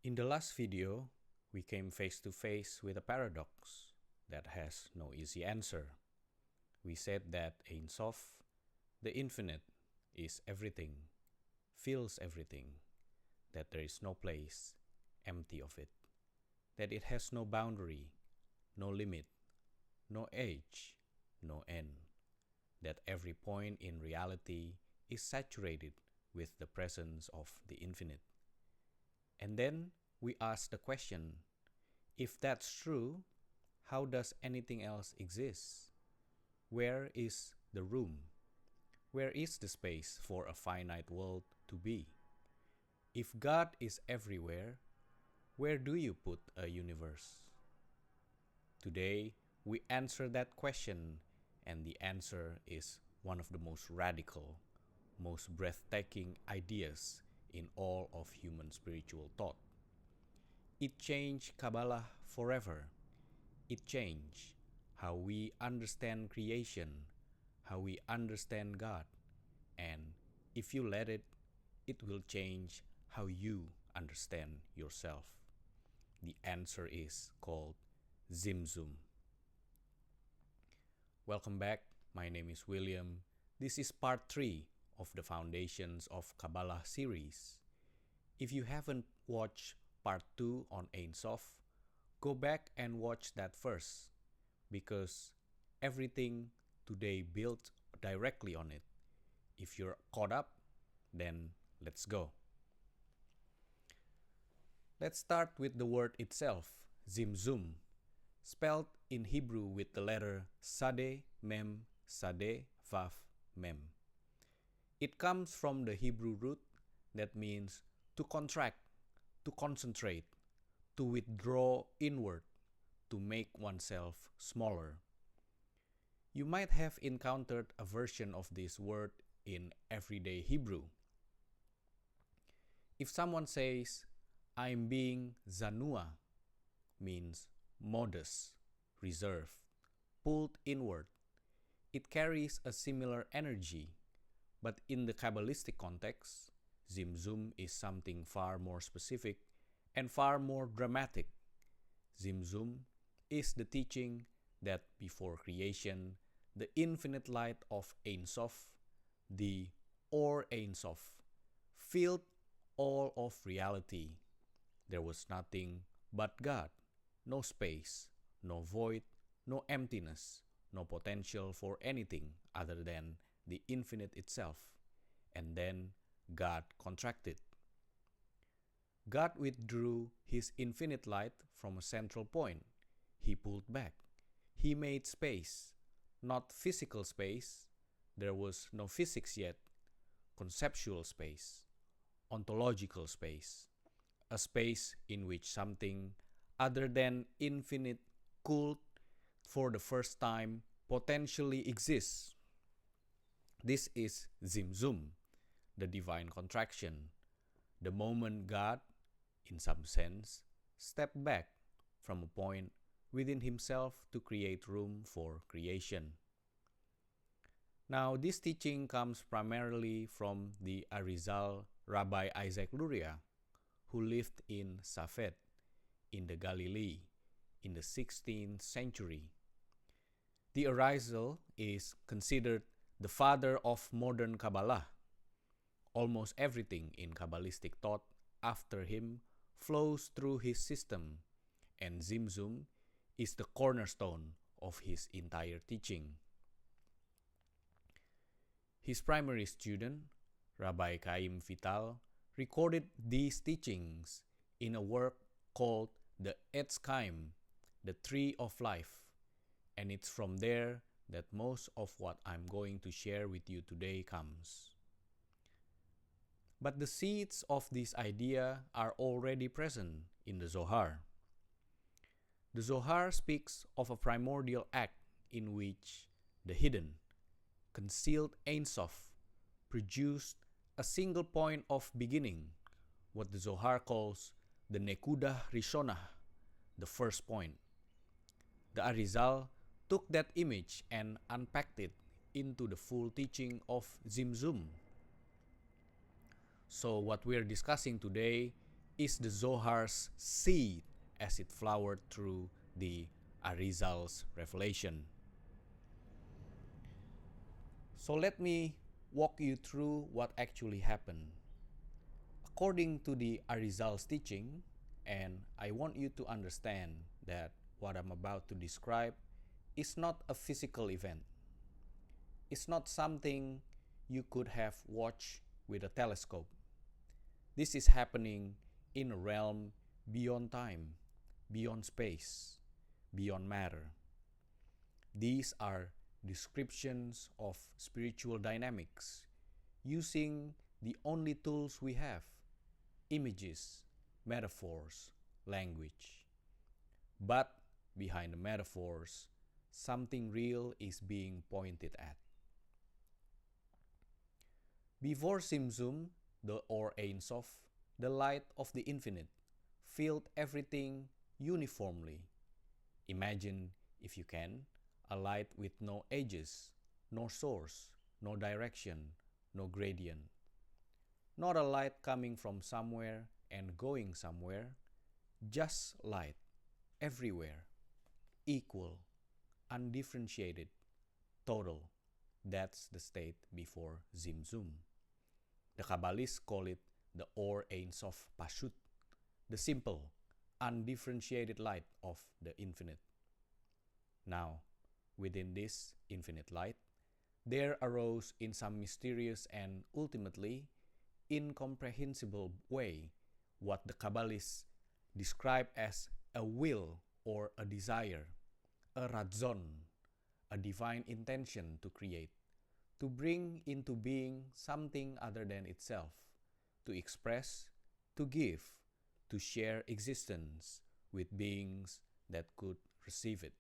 In the last video, we came face to face with a paradox that has no easy answer. We said that Ein Sof, the infinite, is everything, fills everything, that there is no place empty of it, that it has no boundary, no limit, no age, no end, that every point in reality is saturated with the presence of the infinite. And then we ask the question, if that's true, how does anything else exist? Where is the room? Where is the space for a finite world to be? If God is everywhere, where do you put a universe? Today, we answer that question, and the answer is one of the most radical, most breathtaking ideas in all of human spiritual thought. It changed Kabbalah forever. It changed how we understand creation, how we understand God, and if you let it, it will change how you understand yourself. The answer is called Tzimtzum. Welcome back. My name is William. This is part 3 of the Foundations of Kabbalah series. If you haven't watched part 2 on Ein Sof, go back and watch that first, because everything today built directly on it. If you're caught up, then let's go. Let's start with the word itself, Tzimtzum, spelled in Hebrew with the letter Sadeh, Mem, Sadeh, Vav, Mem. It comes from the Hebrew root that means to contract, to concentrate, to withdraw inward, to make oneself smaller. You might have encountered a version of this word in everyday Hebrew. If someone says, I'm being zanua, means modest, reserved, pulled inward. It carries a similar energy, but in the Kabbalistic context, Tzimtzum is something far more specific and far more dramatic. Tzimtzum is the teaching that before creation, the infinite light of Ein Sof, the or Ein Sof, filled all of reality. There was nothing but God, no space, no void, no emptiness, no potential for anything other than the infinite itself. And then God contracted. God withdrew his infinite light from a central point. He pulled back. He made space, not physical space. There was no physics yet. Conceptual space, ontological space, a space in which something other than infinite could, for the first time, potentially exist. This is Tzimtzum, the Divine Contraction, the moment God, in some sense, stepped back from a point within himself to create room for creation. Now, this teaching comes primarily from the Arizal Rabbi Isaac Luria, who lived in Safed, in the Galilee, in the 16th century. The Arizal is considered the father of modern Kabbalah. Almost everything in Kabbalistic thought after him flows through his system, and Tzimtzum is the cornerstone of his entire teaching. His primary student, Rabbi Chaim, recorded these teachings in a work called the Etz Chaim, the Tree of Life, and it's from there that most of what I'm going to share with you today comes. But the seeds of this idea are already present in the Zohar. The Zohar speaks of a primordial act in which the hidden, concealed Ein Sof produced a single point of beginning, what the Zohar calls the Nekudah Rishonah, the first point. The Arizal took that image and unpacked it into the full teaching of Tzimtzum. So what we're discussing today is the Zohar's seed as it flowered through the Arizal's revelation. So let me walk you through what actually happened. According to the Arizal's teaching, and I want you to understand that what I'm about to describe is not a physical event. It's not something you could have watched with a telescope. This is happening in a realm beyond time, beyond space, beyond matter. These are descriptions of spiritual dynamics using the only tools we have: images, metaphors, language. But behind the metaphors, something real is being pointed at. Before Tzimtzum, or Ein Sof, the light of the infinite filled everything uniformly. Imagine, if you can, a light with no edges, no source, no direction, no gradient. Not a light coming from somewhere and going somewhere, just light everywhere, equal, undifferentiated, total. That's the state before Tzimtzum. The Kabbalists call it the Or Ein Sof Pashut, the simple, undifferentiated light of the infinite. Now, within this infinite light, there arose in some mysterious and ultimately incomprehensible way what the Kabbalists describe as a will or a desire, a ratzon, a divine intention to create, to bring into being something other than itself, to express, to give, to share existence with beings that could receive it.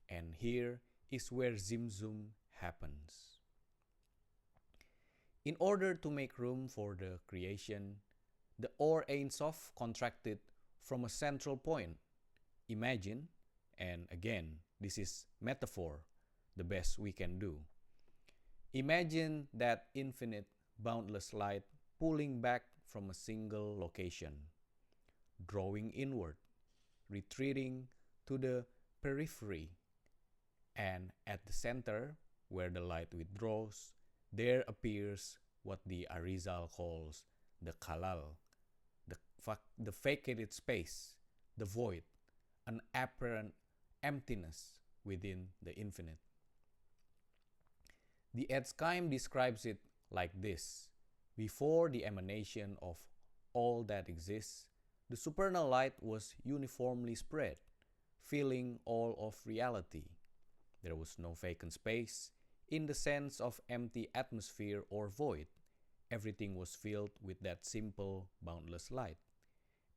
And here is where Tzimtzum happens. In order to make room for the creation, the Or Ein Sof contracted from a central point. Imagine, and again, this is metaphor, the best we can do. Imagine that infinite, boundless light pulling back from a single location, drawing inward, retreating to the periphery, and at the center, where the light withdraws, there appears what the Arizal calls the kalal, the vacated space, the void, an apparent emptiness within the infinite. The Chaim describes it like this: before the emanation of all that exists, the supernal light was uniformly spread, filling all of reality. There was no vacant space in the sense of empty atmosphere or void. Everything was filled with that simple, boundless light.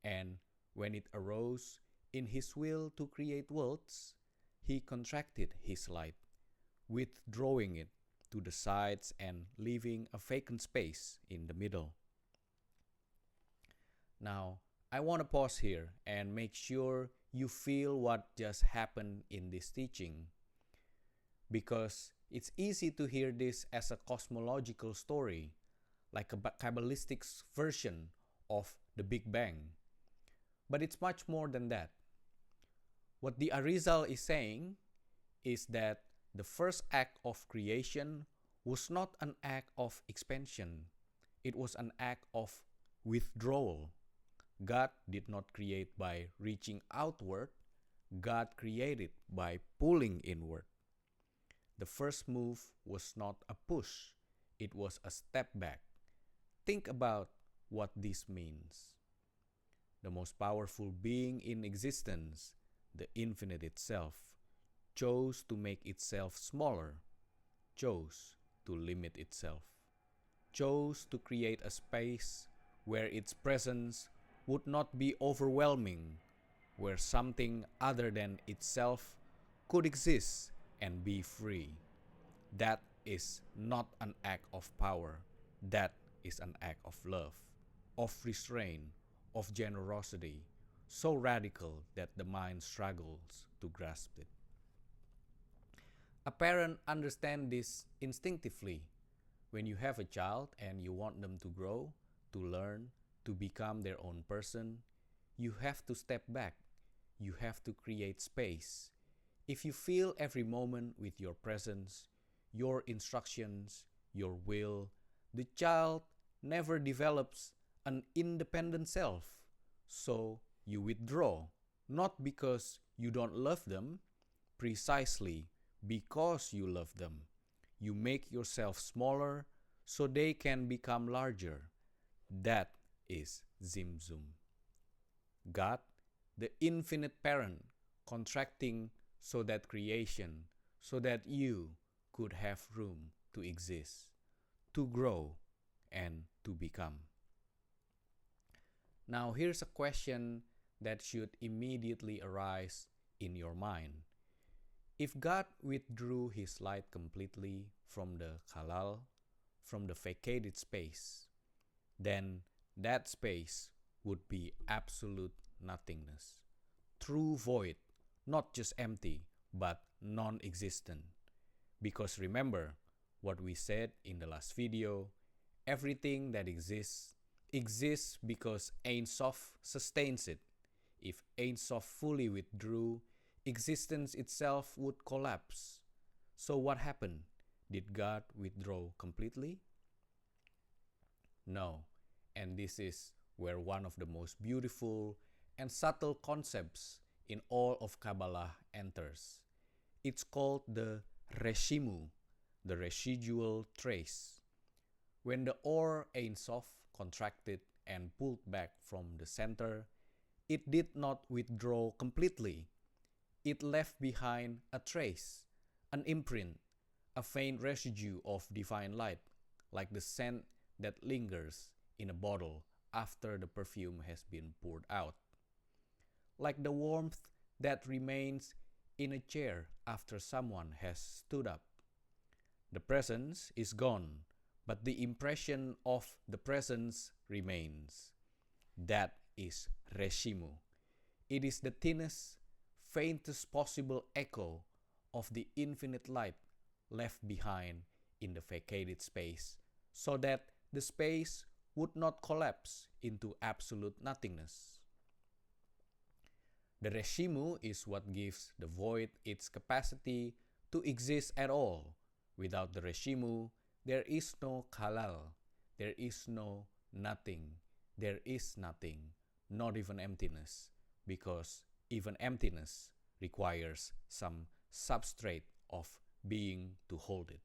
And when it arose in his will to create worlds, he contracted his light, withdrawing it to the sides and leaving a vacant space in the middle. Now, I want to pause here and make sure you feel what just happened in this teaching, because it's easy to hear this as a cosmological story, like a Kabbalistic version of the Big Bang. But it's much more than that. What the Arizal is saying is that the first act of creation was not an act of expansion. It was an act of withdrawal. God did not create by reaching outward. God created by pulling inward. The first move was not a push. It was a step back. Think about what this means. The most powerful being in existence, the infinite itself, chose to make itself smaller, chose to limit itself, chose to create a space where its presence would not be overwhelming, where something other than itself could exist and be free. That is not an act of power. That is an act of love, of restraint, of generosity, so radical that the mind struggles to grasp it. A parent understands this instinctively. When you have a child and you want them to grow, to learn, to become their own person, you have to step back. You have to create space. If you fill every moment with your presence, your instructions, your will, the child never develops an independent self. So you withdraw, not because you don't love them, precisely because you love them. You make yourself smaller so they can become larger. That is Tzimtzum. God, the infinite parent, contracting so that creation, so that you could have room to exist, to grow, and to become. Now, here's a question that should immediately arise in your mind. If God withdrew his light completely from the halal, from the vacated space, then that space would be absolute nothingness, true void, not just empty, but non-existent. Because remember what we said in the last video, everything that exists because Ein Sof sustains it. If Ein Sof fully withdrew, existence itself would collapse. So what happened? Did God withdraw completely? No, and this is where one of the most beautiful and subtle concepts in all of Kabbalah enters. It's called the Reshimu, the residual trace. When the Or Ein Sof contracted and pulled back from the center, it did not withdraw completely. It left behind a trace, an imprint, a faint residue of divine light, like the scent that lingers in a bottle after the perfume has been poured out. Like the warmth that remains in a chair after someone has stood up. The presence is gone, but the impression of the presence remains. That is Reshimu. It is the thinnest, faintest possible echo of the infinite light left behind in the vacated space, so that the space would not collapse into absolute nothingness. The Reshimu is what gives the void its capacity to exist at all. Without the Reshimu, there is no halal, there is no nothing, there is nothing, not even emptiness, because even emptiness requires some substrate of being to hold it.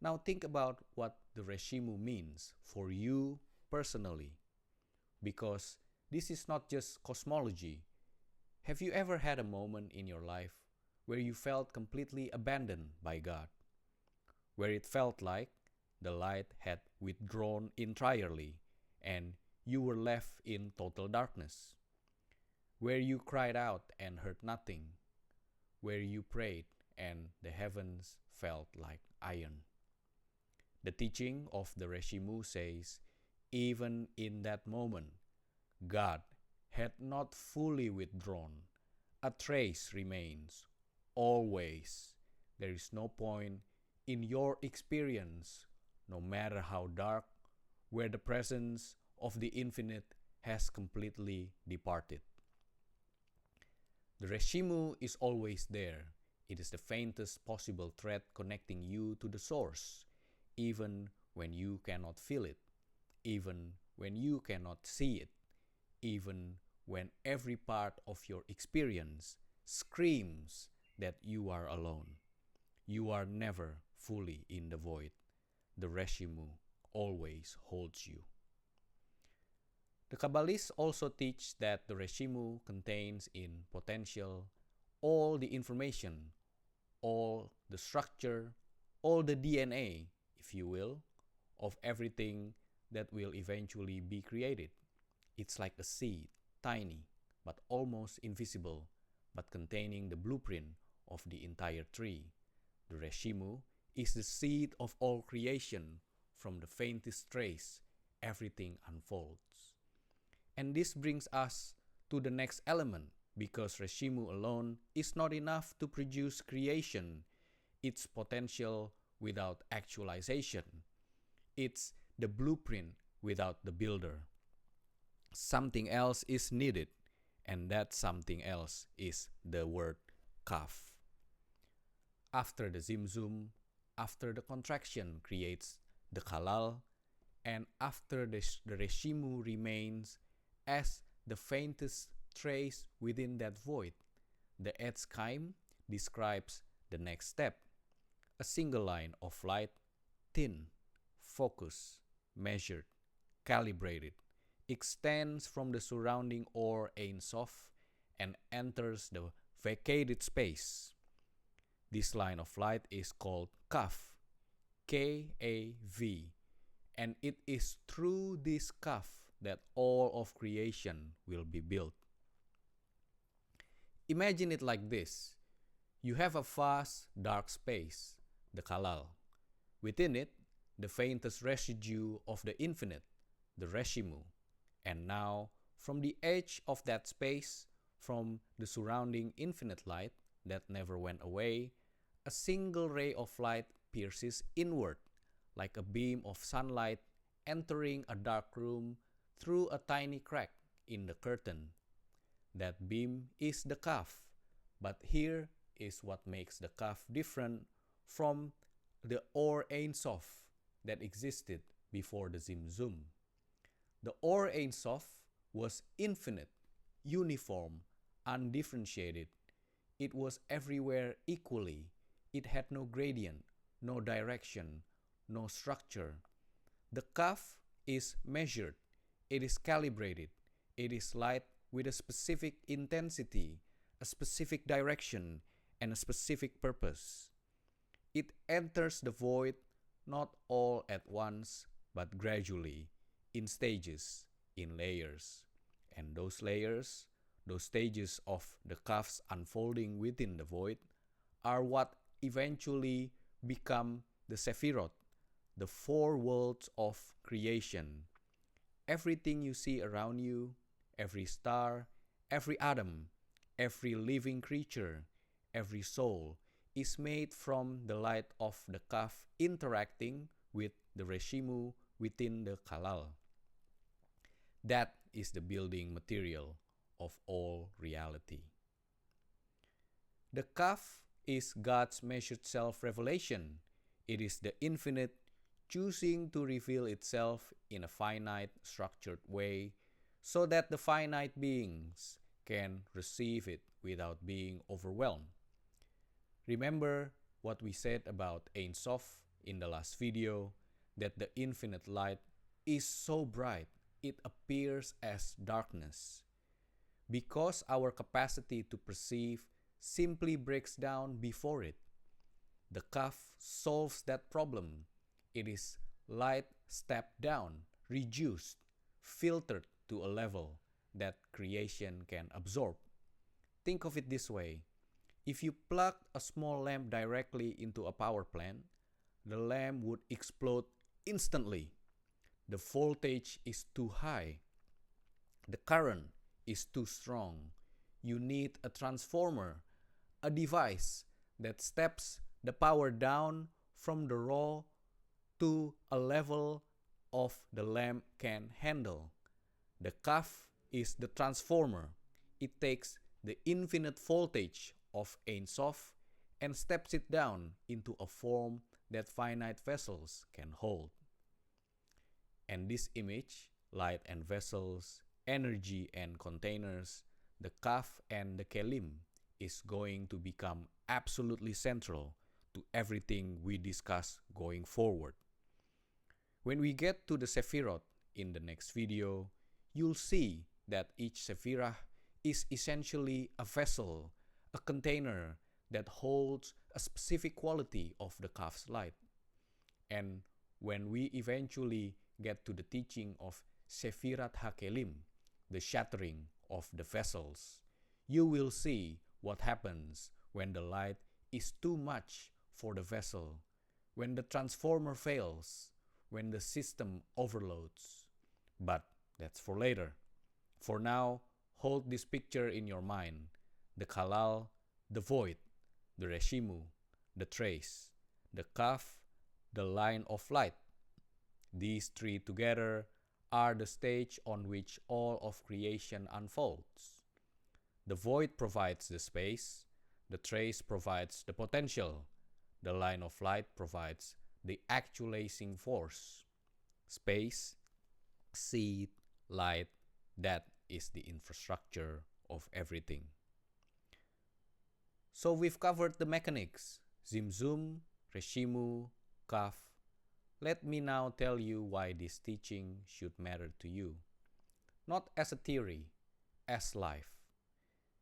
Now think about what the Reshimu means for you personally, because this is not just cosmology. Have you ever had a moment in your life where you felt completely abandoned by God, where it felt like the light had withdrawn entirely and you were left in total darkness, where you cried out and heard nothing, where you prayed and the heavens felt like iron? The teaching of the Reshimu says, even in that moment, God had not fully withdrawn. A trace remains, always. There is no point in your experience, no matter how dark, where the presence of the infinite has completely departed. The Reshimu is always there. It is the faintest possible thread connecting you to the source, even when you cannot feel it, even when you cannot see it, even when every part of your experience screams that you are alone. You are never fully in the void. The Reshimu always holds you. The Kabbalists also teach that the Reshimu contains in potential all the information, all the structure, all the DNA, if you will, of everything that will eventually be created. It's like a seed, tiny, but almost invisible, but containing the blueprint of the entire tree. The Reshimu is the seed of all creation. From the faintest trace, everything unfolds. And this brings us to the next element, because Reshimu alone is not enough to produce creation, its potential without actualization. It's the blueprint without the builder. Something else is needed, and that something else is the word kaf. After the Tzimtzum, after the contraction creates the halal, and after the Reshimu remains as the faintest trace within that void, the Chaim describes the next step. A single line of light, thin, focused, measured, calibrated, extends from the surrounding or Ein Sof and enters the vacated space. This line of light is called Kaf, K-A-V, and it is through this Kaf that all of creation will be built. Imagine it like this. You have a vast, dark space, the Halal. Within it, the faintest residue of the infinite, the Reshimu. And now, from the edge of that space, from the surrounding infinite light that never went away, a single ray of light pierces inward, like a beam of sunlight entering a dark room through a tiny crack in the curtain. That beam is the Kaf, but here is what makes the Kaf different from the Or Ein Sof that existed before the Tzimtzum. The Or Ein Sof was infinite, uniform, undifferentiated. It was everywhere equally. It had no gradient, no direction, no structure. The Kaf is measured. It is calibrated. It is light with a specific intensity, a specific direction, and a specific purpose. It enters the void not all at once, but gradually, in stages, in layers. And those layers, those stages of the Kaf's unfolding within the void, are what eventually become the Sefirot, the four worlds of creation. Everything you see around you, every star, every atom, every living creature, every soul, is made from the light of the Kaf interacting with the Reshimu within the Halal. That is the building material of all reality. The Kaf is God's measured self-revelation. It is the infinite choosing to reveal itself in a finite, structured way so that the finite beings can receive it without being overwhelmed. Remember what we said about Ein Sof in the last video, that the infinite light is so bright it appears as darkness. Because our capacity to perceive simply breaks down before it. The Kaf solves that problem. It is light stepped down, reduced, filtered to a level that creation can absorb. Think of it this way. If you plug a small lamp directly into a power plant, the lamp would explode instantly. The voltage is too high. The current is too strong. You need a transformer, a device that steps the power down from the raw to a level of the lamp can handle. The Kaf is the transformer. It takes the infinite voltage of Ein Sof and steps it down into a form that finite vessels can hold. And this image, light and vessels, energy and containers, the Kaf and the Kelim, is going to become absolutely central to everything we discuss going forward. When we get to the Sefirot in the next video, you'll see that each Sefirah is essentially a vessel, a container that holds a specific quality of the Kaf's light. And when we eventually get to the teaching of Sefirat HaKelim, the shattering of the vessels, you will see what happens when the light is too much for the vessel, when the transformer fails, when the system overloads. But that's for later. For now, hold this picture in your mind. The Halal, the void, the Reshimu, the trace, the Kaf, the line of light. These three together are the stage on which all of creation unfolds. The void provides the space, the trace provides the potential, the line of light provides the actualizing force. Space, seed, light, that is the infrastructure of everything. So we've covered the mechanics, Tzimtzum, Reshimu, Kaf. Let me now tell you why this teaching should matter to you. Not as a theory, as life.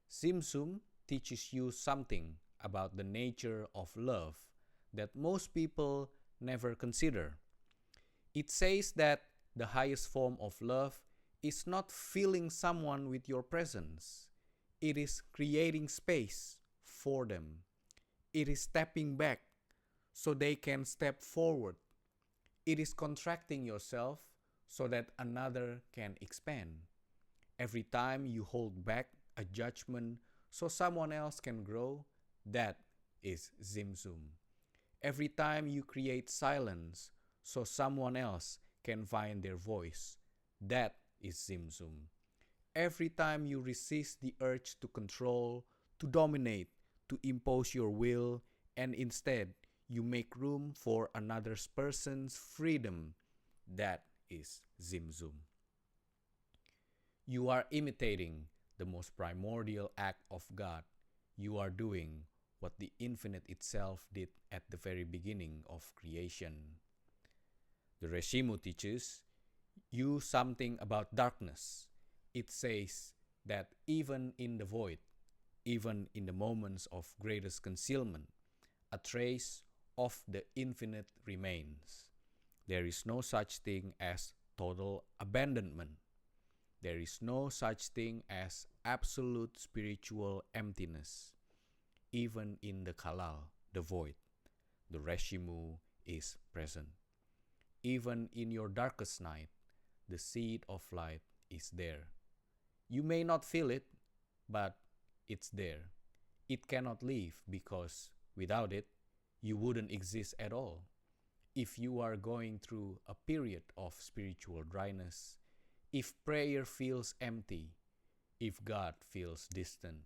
Tzimtzum teaches you something about the nature of love that most people never consider. It says that the highest form of love is not filling someone with your presence. It is creating space for them. It is stepping back so they can step forward. It is contracting yourself so that another can expand. Every time you hold back a judgment so someone else can grow, that is Tzimtzum. Every time you create silence so someone else can find their voice, that is Tzimtzum. Every time you resist the urge to control, to dominate, to impose your will, and instead you make room for another person's freedom, that is Tzimtzum. You are imitating the most primordial act of God. You are doing what the infinite itself did at the very beginning of creation. The Reshimu teaches you something about darkness. It says that even in the void, even in the moments of greatest concealment, a trace of the infinite remains. There is no such thing as total abandonment. There is no such thing as absolute spiritual emptiness. Even in the Kalal, the void, the Reshimu is present. Even in your darkest night, the seed of light is there. You may not feel it, but it's there. It cannot leave because without it, you wouldn't exist at all. If you are going through a period of spiritual dryness, if prayer feels empty, if God feels distant,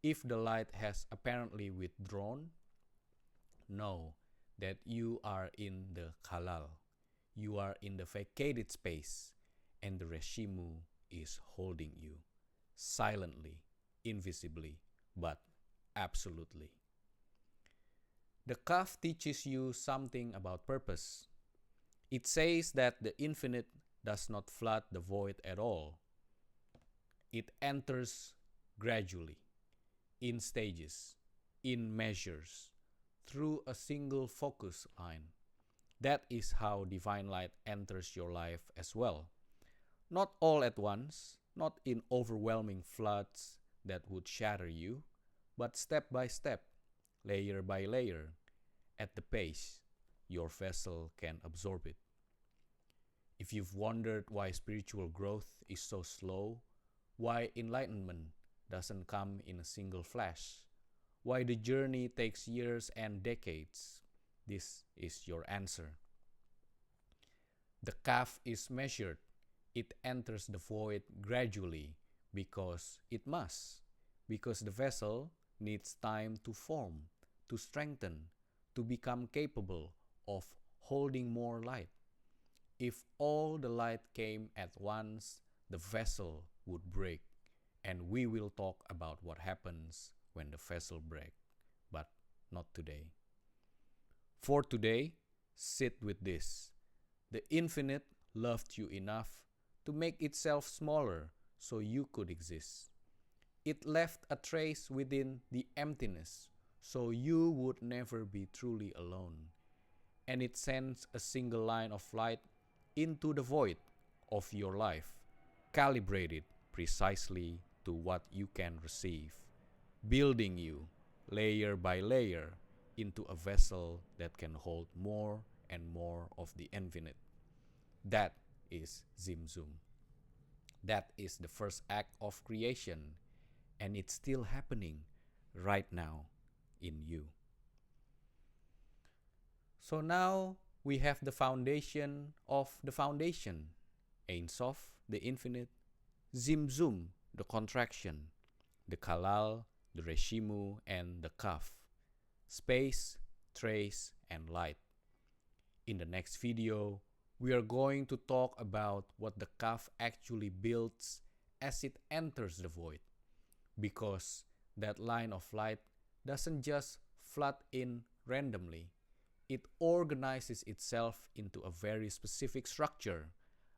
if the light has apparently withdrawn, know that you are in the Kalal. You are in the vacated space, and the Reshimu is holding you, silently, invisibly, but absolutely. The Kaf teaches you something about purpose. It says that the infinite does not flood the void at all. It enters gradually, in stages, in measures, through a single focus line. That is how divine light enters your life as well. Not all at once, not in overwhelming floods that would shatter you, but step by step, layer by layer, at the pace your vessel can absorb it. If you've wondered why spiritual growth is so slow, why enlightenment doesn't come in a single flash, why the journey takes years and decades, this is your answer. The calf is measured. It enters the void gradually because it must, because the vessel needs time to form, to strengthen, to become capable of holding more light. If all the light came at once, the vessel would break, and we will talk about what happens when the vessel breaks, but not today. For today, sit with this. The infinite loved you enough to make itself smaller so you could exist. It left a trace within the emptiness so you would never be truly alone. And it sends a single line of light into the void of your life, calibrated precisely to what you can receive, building you layer by layer into a vessel that can hold more and more of the infinite. That is Tzimtzum. That is the first act of creation, and it's still happening right now in you. So now we have the foundation of the foundation. Ein Sof, the infinite, Tzimtzum, the contraction, the Kalal, the Reshimu, and the Kaf, space, trace, and light. In the next video, we are going to talk about what the Kaf actually builds as it enters the void, because that line of light doesn't just flood in randomly. It organizes itself into a very specific structure,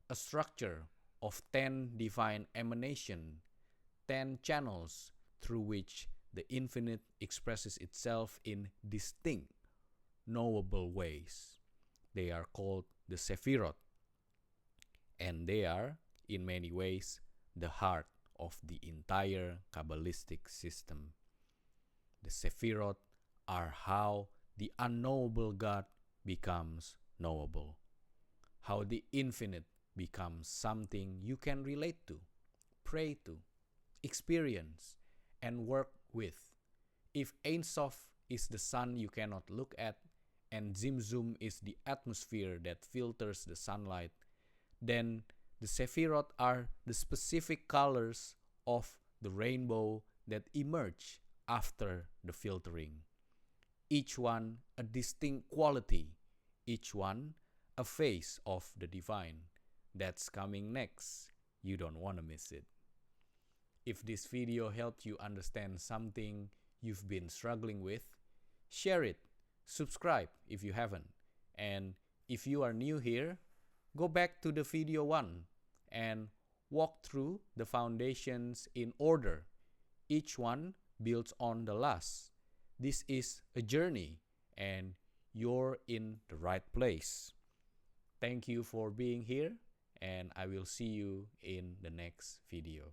a structure of 10 divine emanation, 10 channels through which the infinite expresses itself in distinct, knowable ways. They are called the Sefirot, and they are, in many ways, the heart of the entire Kabbalistic system. The Sefirot are how the unknowable God becomes knowable, how the infinite becomes something you can relate to, pray to, experience, and work with. If Ein Sof is the sun you cannot look at, and Tzimtzum is the atmosphere that filters the sunlight, then the Sefirot are the specific colors of the rainbow that emerge after the filtering. Each one a distinct quality, each one a face of the divine. That's coming next. You don't want to miss it. If this video helped you understand something you've been struggling with, share it. Subscribe if you haven't. And if you are new here, go back to the video 1 and walk through the foundations in order. Each one builds on the last. This is a journey, and you're in the right place. Thank you for being here, and I will see you in the next video.